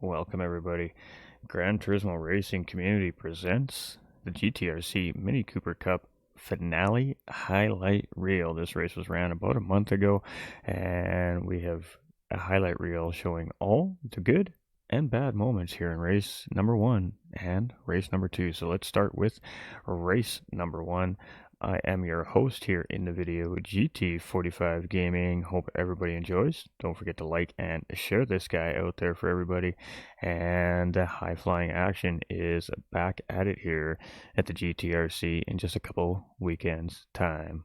Welcome everybody. Gran Turismo Racing Community presents the GTRC Mini Cooper Cup Finale Highlight Reel. This race was ran about a month ago, and we have a highlight reel showing all the good and bad moments here in race number 1 and race number 2. So let's start with race number 1. I am your host here in the video, GT45 Gaming. Hope everybody enjoys. Don't forget to like and share this guy out there for everybody. And High Flying Action is back at it here at the GTRC in just a couple weekends time.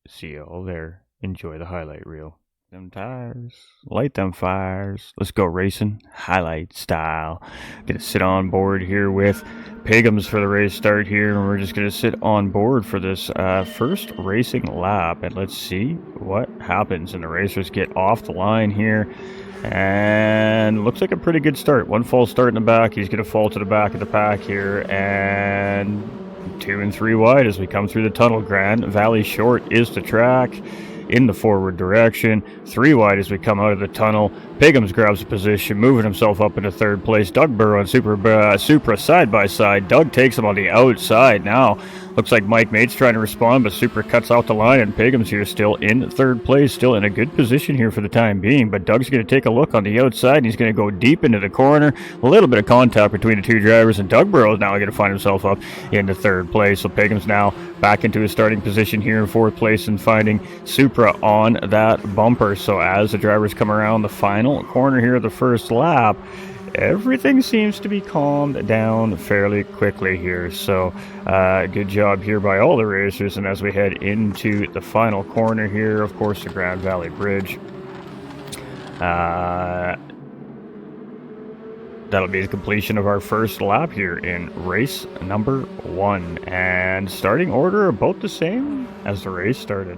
See you all there. Enjoy the highlight reel. Them tires, light them fires. Let's go racing, highlight style. Gonna sit on board here with Pagums for the race start here, and we're just gonna sit on board for this first racing lap, and let's see what happens. And the racers get off the line here, and looks like a pretty good start. One false start in the back. He's gonna fall to the back of the pack here, and 2 and 3 wide as we come through the tunnel. Grand Valley Short is the track in the forward direction. 3 wide as we come out of the tunnel. Pagums grabs a position, moving himself up into 3rd place. Doug Burrow and Supra side by side. Doug takes him on the outside now. Looks like Mike Mate's trying to respond, but Supra cuts out the line, and Pagums here still in 3rd place, still in a good position here for the time being. But Doug's going to take a look on the outside, and he's going to go deep into the corner. A little bit of contact between the 2 drivers, and Doug Burrow is now going to find himself up into 3rd place. So Pagums now back into his starting position here in 4th place and finding Supra on that bumper. So as the drivers come around the final corner here of the first lap, everything seems to be calmed down fairly quickly here. So good job here by all the racers. And as we head into the final corner here, of course, the Grand Valley Bridge, that'll be the completion of our first lap here in race number 1. And starting order about the same as the race started,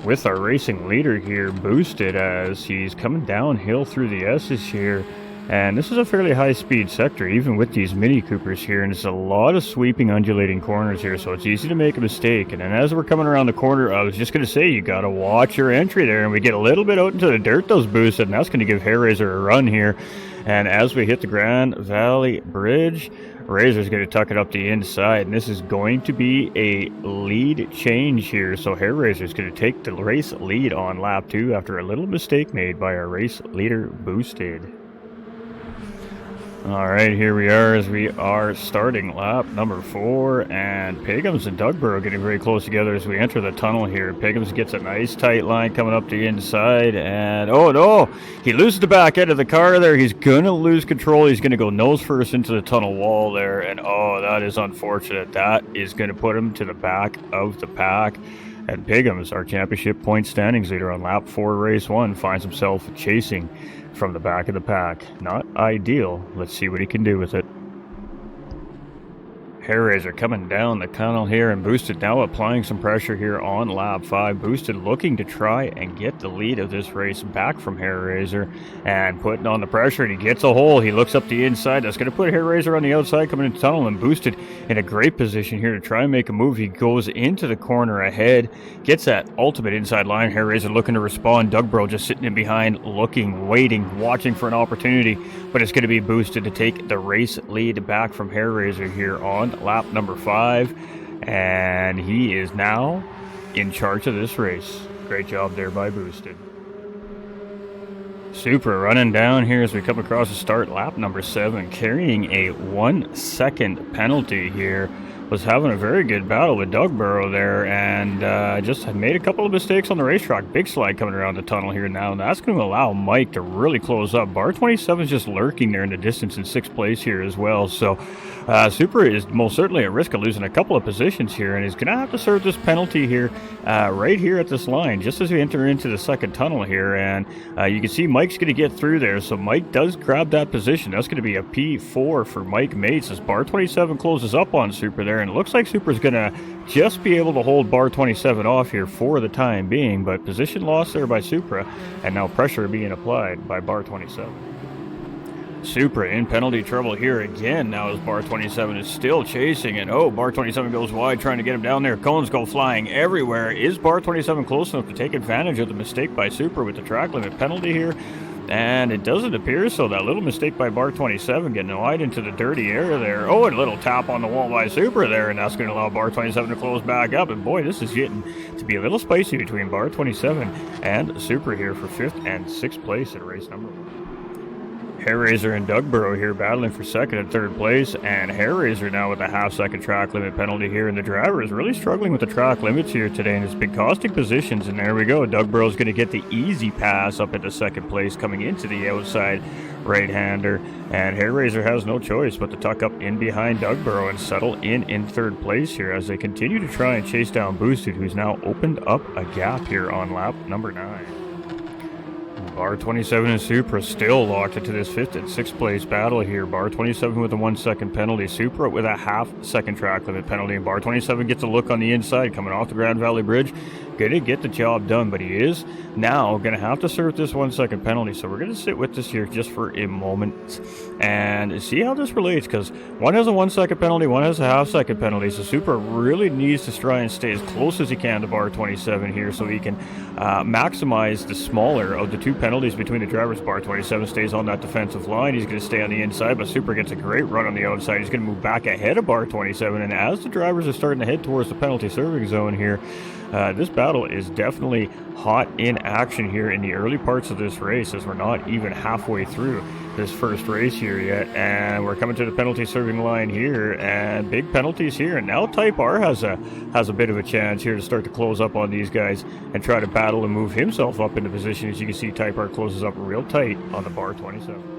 with our racing leader here boosted as he's coming downhill through the S's here. And this is a fairly high speed sector, even with these Mini Coopers here, and it's a lot of sweeping, undulating corners here, so it's easy to make a mistake. And then as we're coming around the corner, I was just going to say, you got to watch your entry there, and we get a little bit out into the dirt those boosted, and that's going to give Hair Razor a run here. And as we hit the Grand Valley Bridge, Razor's going to tuck it up the inside, and this is going to be a lead change here. So Hair Razor's going to take the race lead on lap 2 after a little mistake made by our race leader boosted. All right, here we are as we are starting lap number 4, and Pagums and Doug Burrow getting very close together as we enter the tunnel here. Pagums gets a nice tight line coming up the inside, and oh no, he loses the back end of the car there. He's going to lose control. He's going to go nose first into the tunnel wall there, and oh, that is unfortunate. That is going to put him to the back of the pack. And Pagums, our championship point standings leader on lap 4, race 1, finds himself chasing from the back of the pack. Not ideal. Let's see what he can do with it. Hair Razor coming down the tunnel here, and Boosted now applying some pressure here on lap 5. Boosted looking to try and get the lead of this race back from Hair Razor, and putting on the pressure, and he gets a hole. He looks up the inside. That's going to put Hair Razor on the outside coming into the tunnel, and Boosted in a great position here to try and make a move. He goes into the corner ahead, gets that ultimate inside line. Hair Razor looking to respond. Doug Burrow just sitting in behind, looking, waiting, watching for an opportunity, but it's going to be Boosted to take the race lead back from Hair Razor here on lap number 5, and he is now in charge of this race. Great job there by Boosted. Supra running down here as we come across the start, lap number 7, carrying a 1-second penalty here. Was having a very good battle with Doug Burrow there, and just made a couple of mistakes on the racetrack. Big slide coming around the tunnel here now, and that's going to allow Mike to really close up. Bar 27 is just lurking there in the distance in 6th place here as well. So Supra is most certainly at risk of losing a couple of positions here, and he's going to have to serve this penalty here right here at this line just as we enter into the second tunnel here. And you can see Mike's going to get through there, so Mike does grab that position. That's going to be a P4 for Mike Mates as Bar 27 closes up on Supra there, and it looks like Supra's going to just be able to hold Bar 27 off here for the time being, but position lost there by Supra, and now pressure being applied by Bar 27. Supra in penalty trouble here again now as Bar 27 is still chasing, and oh, Bar 27 goes wide trying to get him down there. Cones go flying everywhere. Is Bar 27 close enough to take advantage of the mistake by Supra with the track limit penalty here? And it doesn't appear so. That little mistake by bar 27 getting wide into the dirty area there. Oh, and a little tap on the wall by Super there, and that's going to allow bar 27 to close back up. And boy, this is getting to be a little spicy between bar 27 and Super here for 5th and 6th place at race number 1. Hairraiser and Dugborough here battling for 2nd and 3rd place, and Hairraiser now with a half-second track limit penalty here, and the driver is really struggling with the track limits here today, and it's been costing positions, and there we go. Dugborough's going to get the easy pass up into 2nd place coming into the outside right-hander, and Hairraiser has no choice but to tuck up in behind Dugborough and settle in 3rd place here as they continue to try and chase down Boosted, who's now opened up a gap here on lap number 9. Bar 27 and Supra still locked into this 5th and 6th place battle here. Bar 27 with a 1-second penalty. Supra with a half-second track limit penalty. And Bar 27 gets a look on the inside coming off the Grand Valley Bridge. Gonna get the job done, but he is now gonna have to serve this 1-second penalty. So we're gonna sit with this here just for a moment and see how this relates, because one has a 1-second penalty, one has a half-second penalty. So Supra really needs to try and stay as close as he can to Bar 27 here so he can maximize the smaller of the two penalties between the drivers. Bar 27 stays on that defensive line. He's going to stay on the inside, but Super gets a great run on the outside. He's going to move back ahead of Bar 27, and as the drivers are starting to head towards the penalty serving zone here, this battle is definitely hot in action here in the early parts of this race, as we're not even halfway through this first race here yet, and we're coming to the penalty serving line here, and big penalties here, and now Type R has a bit of a chance here to start to close up on these guys and try to battle and move himself up into position. As you can see, Type R closes up real tight on the Bar 27.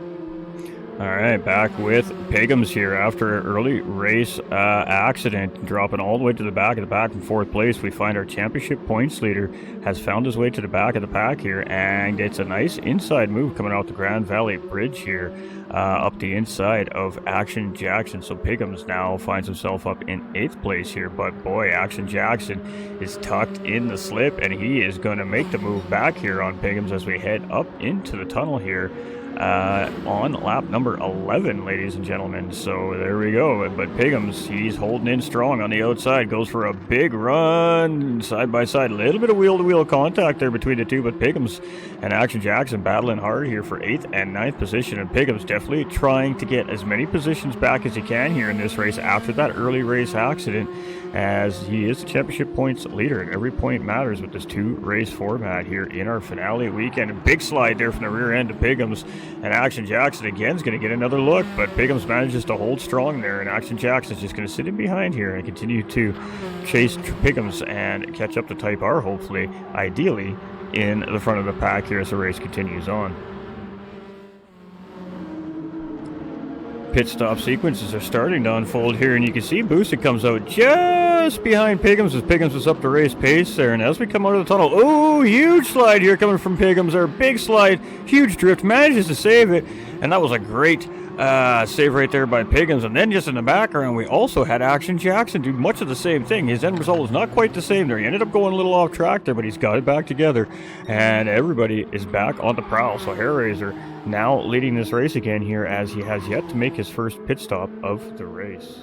All right, back with Piggums here after an early race accident, dropping all the way to the back of the pack in 4th place. We find our championship points leader has found his way to the back of the pack here and gets a nice inside move coming out the Grand Valley Bridge here up the inside of Action Jackson. So Piggums now finds himself up in 8th place here, but boy, Action Jackson is tucked in the slip, and he is going to make the move back here on Piggums as we head up into the tunnel here. On lap number 11, ladies and gentlemen. So there we go. But Piggums, he's holding in strong on the outside, goes for a big run side by side. A little bit of wheel-to-wheel contact there between the two, but Piggums and Action Jackson battling hard here for 8th and 9th position, and Piggums definitely trying to get as many positions back as he can here in this race after that early race accident, as he is the championship points leader, and every point matters with this 2-race format here in our finale weekend. A big slide there from the rear end of Piggums, and Action Jackson again is going to get another look, but Piggums manages to hold strong there, and Action Jackson is just going to sit in behind here and continue to chase Piggums and catch up to Type R, hopefully, ideally, in the front of the pack here as the race continues on. Pit stop sequences are starting to unfold here, and you can see Boosted comes out just behind Piggums as Piggums is up to race pace there. And as we come out of the tunnel, oh, huge slide here coming from Piggums there, big slide, huge drift, manages to save it, and that was a great save right there by Piggums. And then just in the background, we also had Action Jackson do much of the same thing. His end result was not quite the same there. He ended up going a little off track there, but he's got it back together, and everybody is back on the prowl. So Hairraiser now leading this race again here, as he has yet to make his first pit stop of the race.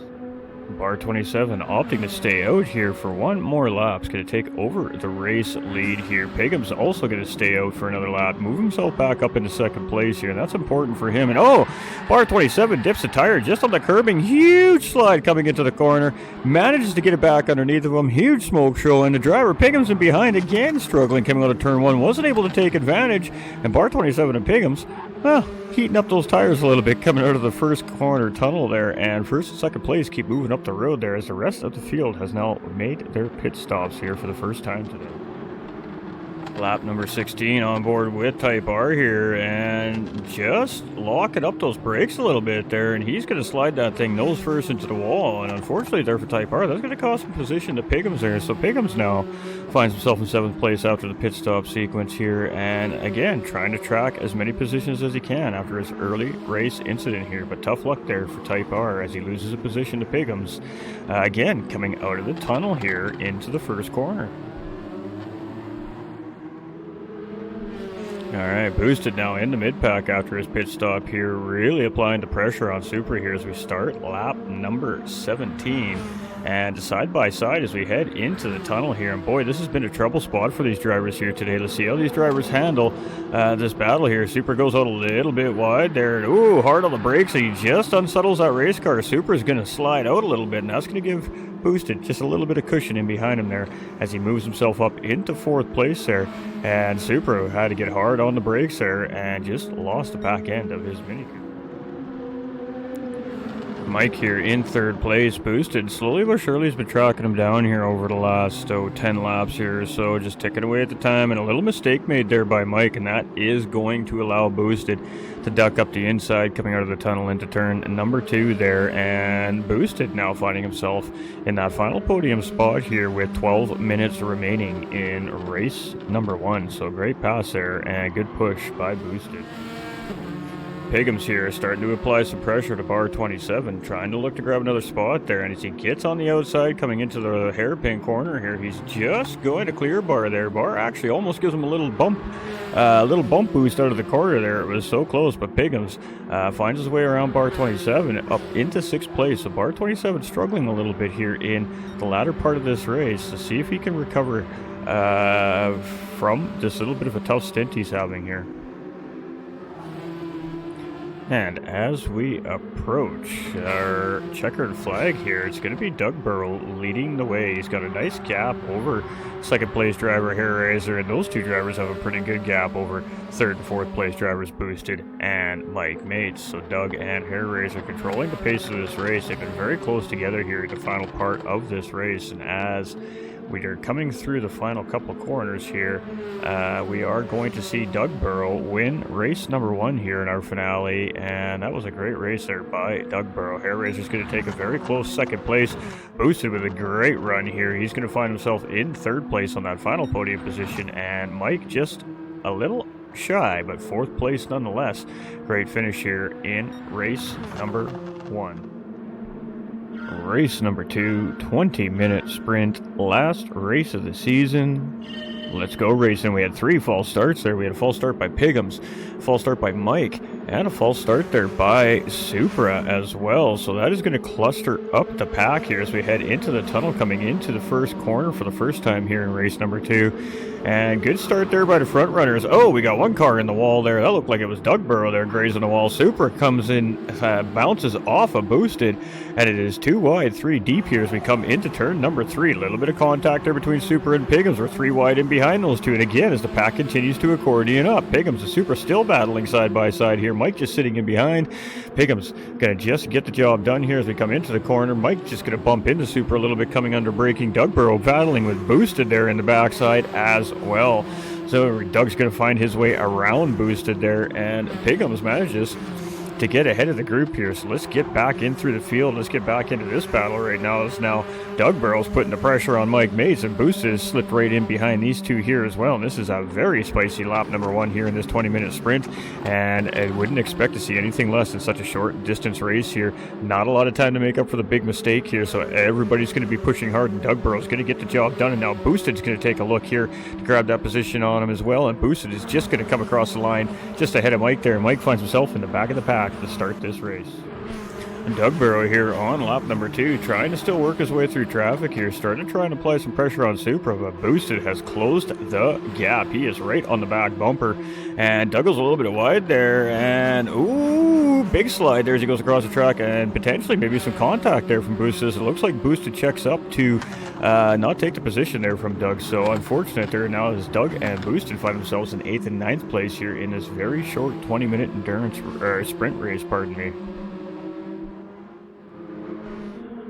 Bar 27 opting to stay out here for one more lap. It's going to take over the race lead here. Piggums also going to stay out for another lap, move himself back up into 2nd place here, and that's important for him. And oh, Bar 27 dips the tire just on the curbing. Huge slide coming into the corner, manages to get it back underneath of him. Huge smoke show, and the driver Piggums in behind again, struggling coming out of turn 1, wasn't able to take advantage. And Bar 27 and Piggums, well, heating up those tires a little bit coming out of the first corner tunnel there, and 1st and 2nd place keep moving up the road there as the rest of the field has now made their pit stops here for the first time today. Lap number 16 on board with Type R here, and just locking up those brakes a little bit there, and he's going to slide that thing nose first into the wall, and unfortunately there for Type R, that's going to cost him position to Piggums there. So Piggums now finds himself in 7th place after the pit stop sequence here, and again trying to track as many positions as he can after his early race incident here, but tough luck there for Type R as he loses a position to Piggums, again coming out of the tunnel here into the first corner. All right, Boosted now in the mid-pack after his pit stop here, really applying the pressure on Super here as we start lap number 17. and side by side as we head into the tunnel here. And boy, this has been a trouble spot for these drivers here today. Let's see how these drivers handle this battle here. Super goes out a little bit wide there. Ooh, hard on the brakes. He just unsettles that race car. Super is going to slide out a little bit, and that's going to give Boosted just a little bit of cushion in behind him there as he moves himself up into 4th place there. And Super had to get hard on the brakes there and just lost the back end of his Mini Cooper. Mike here in 3rd place. Boosted slowly but surely has been tracking him down here over the last 10 laps here, so just ticking away at the time, and a little mistake made there by Mike, and that is going to allow Boosted to duck up the inside coming out of the tunnel into turn number 2 there. And Boosted now finding himself in that final podium spot here with 12 minutes remaining in race number 1. So great pass there and good push by Boosted. Pigham's here starting to apply some pressure to bar 27, trying to look to grab another spot there, and as he gets on the outside coming into the hairpin corner here, he's just going to clear bar there. Bar actually almost gives him a little bump boost out of the corner there. It was so close, but Pigham's finds his way around bar 27 up into 6th place. So bar 27 struggling a little bit here in the latter part of this race to see if he can recover from this little bit of a tough stint he's having here. And as we approach our checkered flag here, it's going to be Doug Burrow leading the way. He's got a nice gap over 2nd place driver Hair Razor, and those 2 drivers have a pretty good gap over 3rd and 4th place drivers Boosted and Mike Mates. So Doug and Hair Razor controlling the pace of this race. They've been very close together here in the final part of this race, and as we are coming through the final couple corners here, we are going to see Doug Burrow win race number 1 here in our finale, and that was a great race there by Doug Burrow. Hair Razor's going to take a very close 2nd place. Boosted with a great run here. He's going to find himself in 3rd place on that final podium position, and Mike just a little shy, but 4th place nonetheless. Great finish here in race number 1. Race number 2, 20-minute sprint, last race of the season. Let's go racing. We had 3 false starts there. We had a false start by Pigham's, false start by Mike, and a false start there by Supra as well. So that is going to cluster up the pack here as we head into the tunnel, coming into the first corner for the first time here in race number 2. And good start there by the front runners. Oh, we got one car in the wall there. That looked like it was Doug Burrow there grazing the wall. Supra comes in, bounces off a Boosted, and it is 2 wide, 3 deep here as we come into turn number 3. A little bit of contact there between Supra and Pigham's. We're 3 wide in behind those 2. And again, as the pack continues to accordion up, Pigham's and Supra still battling side by side here. Mike just sitting in behind. Pigham's going to just get the job done here as we come into the corner. Mike just going to bump into Supra a little bit coming under braking. Doug Burrow battling with Boosted there in the backside as well. So Doug's going to find his way around Boosted there, and Pigham's manages to get ahead of the group here. So let's get back in through the field. Let's get back into this battle right now. As now Doug Burrow's putting the pressure on Mike Mates, and Boosted has slipped right in behind these 2 here as well. And this is a very spicy lap number 1 here in this 20-minute sprint, and I wouldn't expect to see anything less in such a short distance race here. Not a lot of time to make up for the big mistake here, so everybody's going to be pushing hard, and Doug Burrow's going to get the job done. And now Boosted's going to take a look here to grab that position on him as well, and Boosted is just going to come across the line just ahead of Mike there, and Mike finds himself in the back of the pack to start this race. And Doug Burrow here on lap number 2, trying to still work his way through traffic here, starting to try and apply some pressure on Supra, but Boosted has closed the gap. He is right on the back bumper, and Doug goes a little bit wide there, and ooh, big slide there as he goes across the track, and potentially maybe some contact there from Boosted. It looks like Boosted checks up to not take the position there from Doug, so unfortunate there now as Doug and Boosted find themselves in 8th and 9th place here in this very short 20-minute endurance sprint race, pardon me.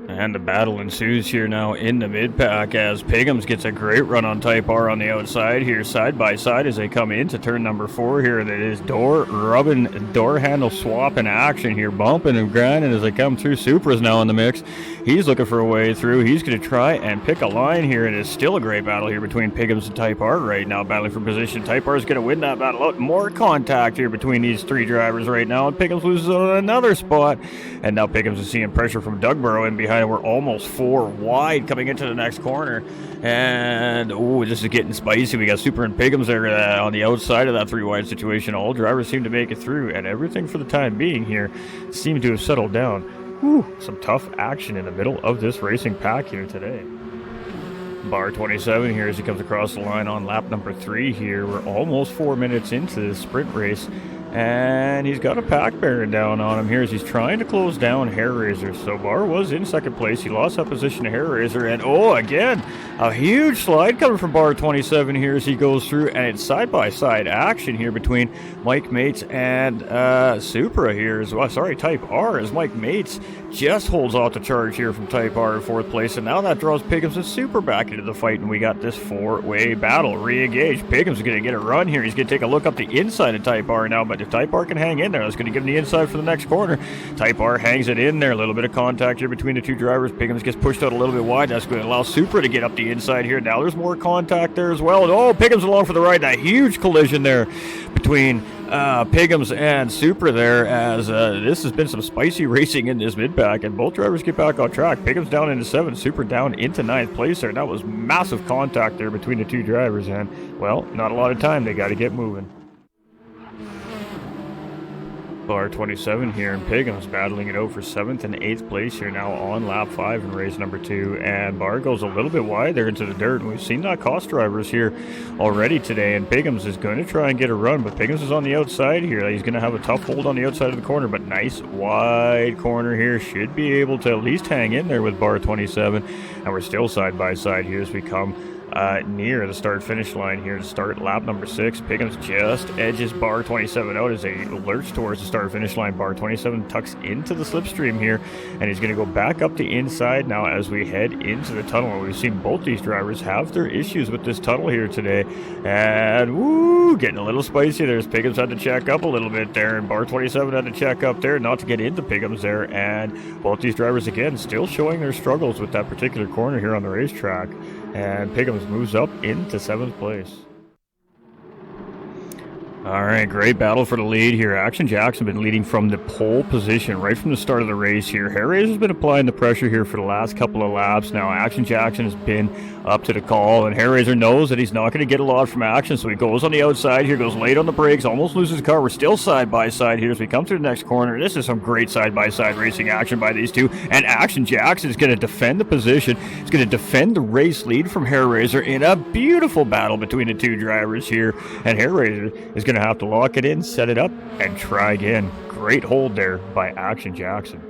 And the battle ensues here now in the mid-pack as Pigham's gets a great run on Type R on the outside here, side by side as they come into turn number 4 here. That is door rubbing, door handle swap in action here, bumping and grinding as they come through. Supra's now in the mix. He's looking for a way through. He's going to try and pick a line here, and it's still a great battle here between Pigham's and Type R right now, battling for position. Type R is going to win that battle out. More contact here between these 3 drivers right now, and Pigham's loses on another spot. And now Pigham's is seeing pressure from Doug Burrow in behind. We're almost 4 wide coming into the next corner, and oh, this is getting spicy. We got Super and Pigham's there on the outside of that 3 wide situation. All drivers seem to make it through, and everything for the time being here seemed to have settled down Whew, some tough action in the middle of this racing pack here today. Bar 27 here as he comes across the line on lap number 3 here. We're almost 4 minutes into this sprint race, and he's got a pack bearing down on him here as he's trying to close down Hair Razor. So Bar was in second place. He lost that position to Hair Razor, and again, a huge slide coming from Bar 27 here as he goes through, and it's side-by-side action here between Mike Mates and Supra here as well. Sorry, Type R, as Mike Mates just holds off the charge here from Type R in 4th place, and now that draws Piggums and Supra back into the fight, and we got this 4-way battle. Re-engage. Piggums is going to get a run here. He's going to take a look up the inside of Type R now, but if Type R can hang in there, that's going to give him the inside for the next corner. Type R hangs it in there. A little bit of contact here between the two drivers. Piggums gets pushed out a little bit wide. That's going to allow Supra to get up the inside here. Now there's more contact there as well. And Piggums along for the ride. A huge collision there between Piggums and Supra there, as this has been some spicy racing in this mid-pack, and both drivers get back on track. Piggums down into 7th, Supra down into 9th place there. That was massive contact there between the two drivers, and, well, not a lot of time. They got to get moving. Bar 27 here, and Piggums battling it out for 7th and 8th place here now on lap 5 in race number 2, and Bar goes a little bit wide there into the dirt, and we've seen that cost drivers here already today, and Piggums is going to try and get a run, but Piggums is on the outside here. He's going to have a tough hold on the outside of the corner, but nice wide corner here. Should be able to at least hang in there with Bar 27, and we're still side by side here as we come near the start-finish line here to start lap number 6. Piggums just edges Bar 27 out as they lurch towards the start-finish line. Bar 27 tucks into the slipstream here, and he's going to go back up the inside now as we head into the tunnel. We've seen both these drivers have their issues with this tunnel here today, and getting a little spicy there as Piggums had to check up a little bit there, and Bar 27 had to check up there not to get into Piggums there, and both these drivers again still showing their struggles with that particular corner here on the racetrack. And Piggums moves up into 7th place. All right, great battle for the lead here. Action Jackson been leading from the pole position right from the start of the race here. Hair Razor's been applying the pressure here for the last couple of laps. Now Action Jackson has been up to the call, and Hair Razor knows that he's not going to get a lot from Action, so he goes on the outside here, goes late on the brakes, almost loses the car. We're still side by side here as we come through the next corner. This is some great side by side racing action by these two, and Action Jackson is going to defend the position. He's going to defend the race lead from Hair Razor in a beautiful battle between the two drivers here, and Hair Razor is going to have to lock it in, set it up, and try again. Great hold there by Action Jackson.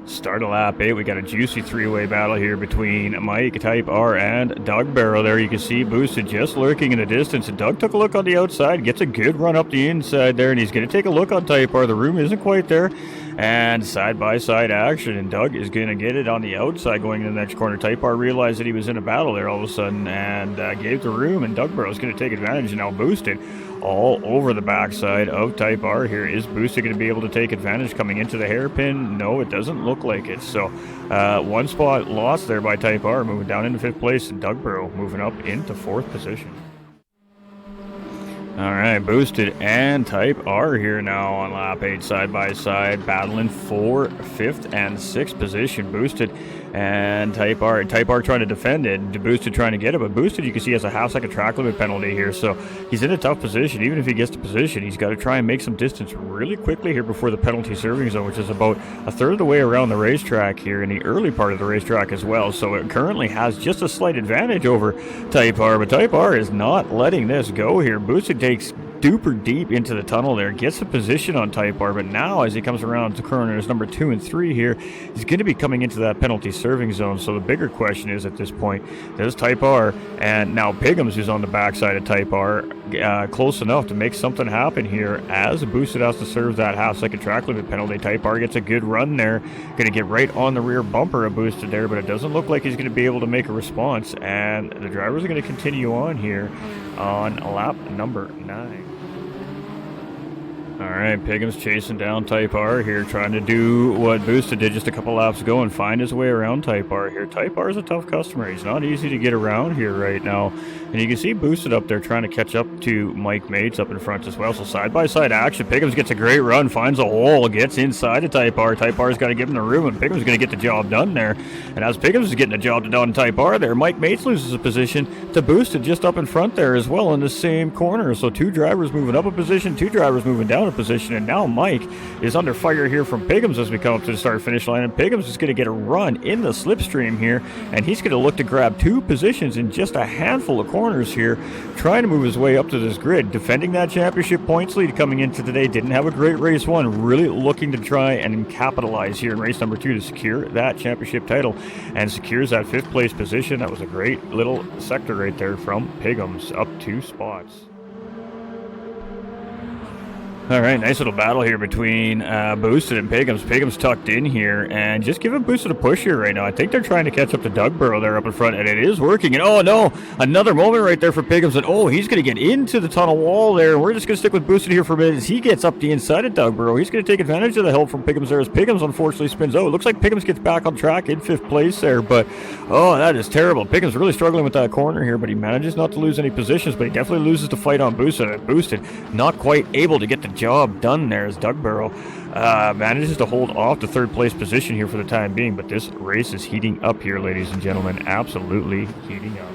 Start of lap 8, we got a juicy 3-way battle here between Mike, Type R, and Doug Barrow there. You can see Boosted just lurking in the distance, and Doug took a look on the outside, gets a good run up the inside there, and he's going to take a look on Type R. The room isn't quite there, and side-by-side action, and Doug is going to get it on the outside going into the next corner. Type R realized that he was in a battle there all of a sudden, and gave the room, and Doug Barrow is going to take advantage, and now Boosted all over the backside of Type R here. Is Boosted going to be able to take advantage coming into the hairpin? No, it doesn't look like it. So one spot lost there by Type R, moving down into 5th place, and Doug Barrow moving up into 4th position. All right, Boosted and Type R here now on lap 8 side by side, battling for 5th and 6th position. Boosted and Type R trying to defend it, and Boosted trying to get it, but Boosted, you can see, has a half-second track limit penalty here, so he's in a tough position. Even if he gets to position, he's got to try and make some distance really quickly here before the penalty serving zone, which is about a third of the way around the racetrack here in the early part of the racetrack as well, so it currently has just a slight advantage over Type R, but Type R is not letting this go here. Boosted takes duper deep into the tunnel there, gets a position on Type R, but now as he comes around to corners number 2 and 3 here, he's going to be coming into that penalty serving zone. So the bigger question is at this point, does Type R and now Piggums, who's on the backside of Type R, close enough to make something happen here as Boosted has to serve that half-second track limit penalty. Type R gets a good run there, going to get right on the rear bumper of Boosted there, but it doesn't look like he's going to be able to make a response, and the drivers are going to continue on here on lap number 9. All right, Piggums chasing down Type R here, trying to do what Boosted did just a couple laps ago and find his way around Type R here. Type R is a tough customer. He's not easy to get around here right now. And you can see Boosted up there trying to catch up to Mike Mates up in front as well. So side-by-side action. Piggums gets a great run, finds a hole, gets inside of Type R. Type R's got to give him the room, and Piggums is going to get the job done there. And as Piggums is getting the job done on Type R there, Mike Mates loses a position to Boosted just up in front there as well in the same corner. So two drivers moving up a position, two drivers moving down out of position, and now Mike is under fire here from Piggums as we come up to the start-finish line, and Piggums is going to get a run in the slipstream here, and he's going to look to grab 2 positions in just a handful of corners here, trying to move his way up to this grid, defending that championship points lead coming into today. Didn't have a great race 1, really looking to try and capitalize here in race number 2 to secure that championship title, and secures that 5th place position. That was a great little sector right there from Piggums, up 2 spots. All right, nice little battle here between Boosted and Piggums. Piggums tucked in here and just giving Boosted a push here right now. I think they're trying to catch up to Dugborough there up in front, and it is working. And oh no, another moment right there for Piggums. And oh, he's going to get into the tunnel wall there. We're just going to stick with Boosted here for a minute as he gets up the inside of Dugborough. He's going to take advantage of the help from Piggums there as Piggums unfortunately spins. Oh, it looks like Piggums gets back on track in 5th place there, but oh, that is terrible. Piggums really struggling with that corner here, but he manages not to lose any positions, but he definitely loses the fight on Boosted. And Boosted not quite able to get the job done there as Dugborough manages to hold off the 3rd place position here for the time being, but this race is heating up here, ladies and gentlemen, absolutely heating up.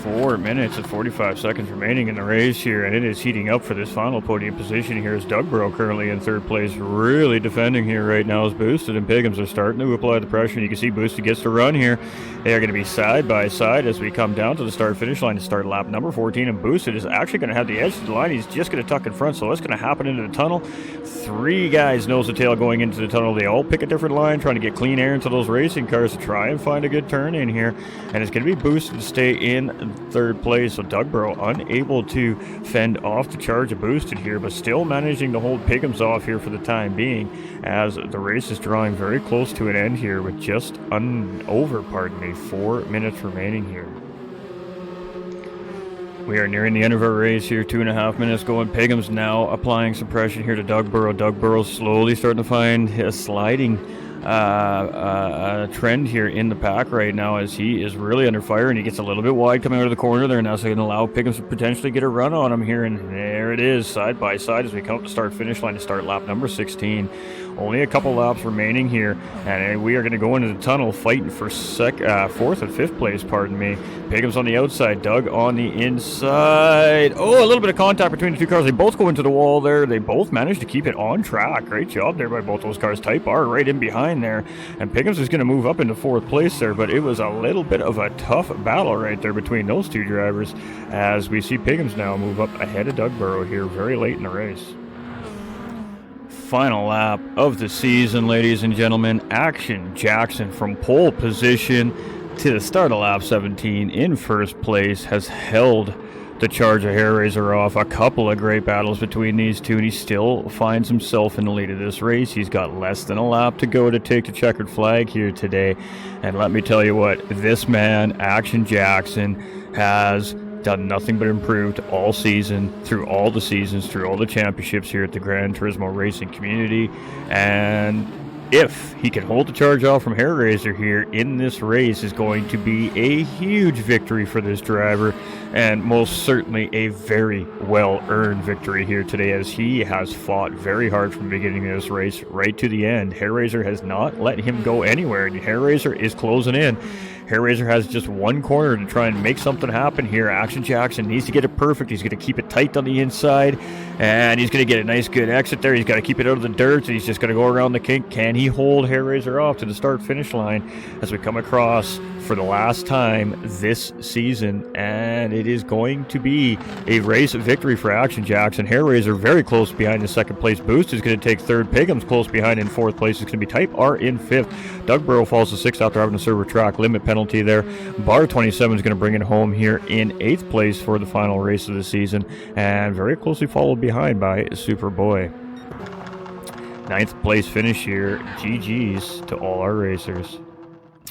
4 minutes and 45 seconds remaining in the race here, and it is heating up for this final podium position here as Dugborough currently in 3rd place, really defending here right now as Boosted and Piggums are starting to apply the pressure. You can see Boosted gets to run here. They are going to be side by side as we come down to the start-finish line to start lap number 14, and Boosted is actually going to have the edge to the line. He's just going to tuck in front, so what's going to happen into the tunnel? 3 guys nose to tail going into the tunnel. They all pick a different line, trying to get clean air into those racing cars to try and find a good turn in here, and it's going to be Boosted to stay in 3rd place, so Dugborough unable to fend off the charge of Boosted here, but still managing to hold Piggums off here for the time being as the race is drawing very close to an end here with just 4 minutes remaining here. We are nearing the end of our race here, 2.5 minutes going. Piggums now applying some pressure here to Dugborough. Dugborough slowly starting to find a sliding trend here in the pack right now as he is really under fire, and he gets a little bit wide coming out of the corner there. Now so going to allow Piggums to potentially get a run on him here, and there it is, side by side as we come up to start finish line to start lap number 16. Only a couple laps remaining here, and we are going to go into the tunnel fighting for 4th and 5th place, pardon me. Piggums on the outside, Doug on the inside. Oh, a little bit of contact between the 2 cars. They both go into the wall there. They both managed to keep it on track. Great job there by both those cars. Type R right in behind there, and Piggums is going to move up into 4th place there, but it was a little bit of a tough battle right there between those 2 drivers as we see Piggums now move up ahead of Dugborough here very late in the race. Final lap of the season, ladies and gentlemen. Action Jackson from pole position to the start of lap 17 in 1st place has held the charge of Hair Raiser off. A couple of great battles between these 2, and he still finds himself in the lead of this race. He's got less than a lap to go to take the checkered flag here today, and let me tell you what, this man, Action Jackson, has done nothing but improved all season, through all the seasons, through all the championships here at the Gran Turismo racing community. And if he can hold the charge off from Hair Raiser here in this race, is going to be a huge victory for this driver, and most certainly a very well-earned victory here today, as he has fought very hard from the beginning of this race right to the end. Hair Raiser has not let him go anywhere, and Hair Raiser is closing in. Hair Raiser has just 1 corner to try and make something happen here. Action Jackson needs to get it perfect. He's going to keep it tight on the inside, and he's going to get a nice good exit there. He's got to keep it out of the dirt, and he's just going to go around the kink. Can he hold Hair Raiser off to the start-finish line as we come across for the last time this season? And it is going to be a race victory for Action Jackson. Hair Raiser very close behind the 2nd place. Boost is going to take 3rd. Piggums close behind in 4th place. It's going to be Type R in 5th. Dugborough falls to 6th after having a server track limit penalty there. Bar 27 is going to bring it home here in 8th place for the final race of the season, and very closely followed behind by Superboy. 9th place finish here. GG's to all our racers.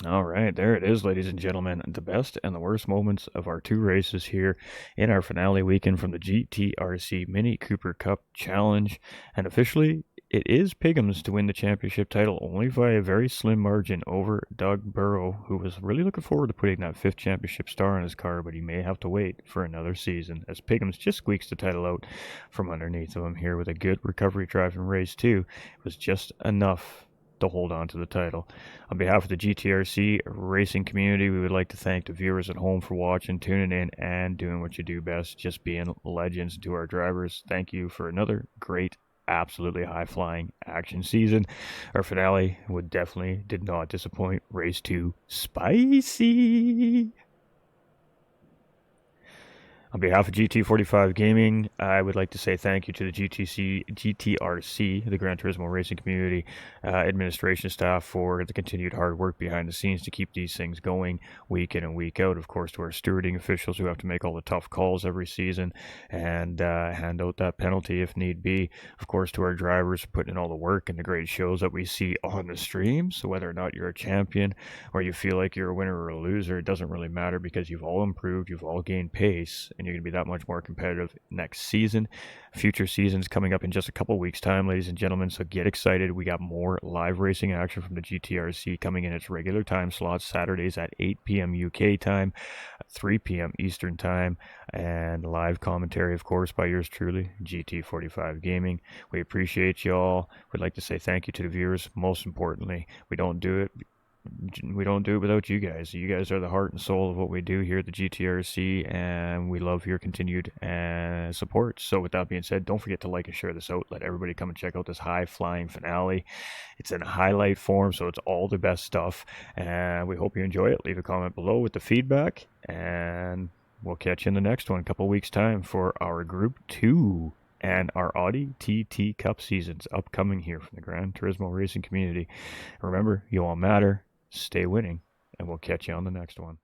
All right, there it is, ladies and gentlemen. The best and the worst moments of our 2 races here in our finale weekend from the GTRC Mini Cooper Cup Challenge. And officially, it is Piggums to win the championship title, only by a very slim margin over Dugborough, who was really looking forward to putting that 5th championship star on his car, but he may have to wait for another season, as Piggums just squeaks the title out from underneath of him here with a good recovery drive in race 2. It was just enough to hold on to the title. On behalf of the GTRC racing community, we would like to thank the viewers at home for watching, tuning in, and doing what you do best, just being legends. To our drivers, thank you for another great, absolutely high-flying action season. Our finale did not disappoint. Race 2, spicy! On behalf of GT45 Gaming, I would like to say thank you to the GTRC, the Gran Turismo racing community, administration staff for the continued hard work behind the scenes to keep these things going week in and week out. Of course, to our stewarding officials who have to make all the tough calls every season and hand out that penalty if need be. Of course, to our drivers putting in all the work and the great shows that we see on the stream. So whether or not you're a champion or you feel like you're a winner or a loser, it doesn't really matter because you've all improved, you've all gained pace, and you're going to be that much more competitive next season. Future seasons coming up in just a couple weeks' time, ladies and gentlemen, so get excited. We got more live racing action from the GTRC coming in its regular time slots, Saturdays at 8 p.m. UK time, 3 p.m. Eastern time, and live commentary, of course, by yours truly, GT45 Gaming. We appreciate y'all. We'd like to say thank you to the viewers. Most importantly, we don't do it without you guys. You guys are the heart and soul of what we do here at the GTRC, and we love your continued support. So with that being said, don't forget to like and share this out. Let everybody come and check out this high-flying finale. It's in highlight form, so it's all the best stuff, and we hope you enjoy it. Leave a comment below with the feedback, and we'll catch you in the next one, a couple weeks' time, for our Group 2 and our Audi TT Cup seasons upcoming here from the Gran Turismo racing community. Remember, you all matter. Stay winning, and we'll catch you on the next one.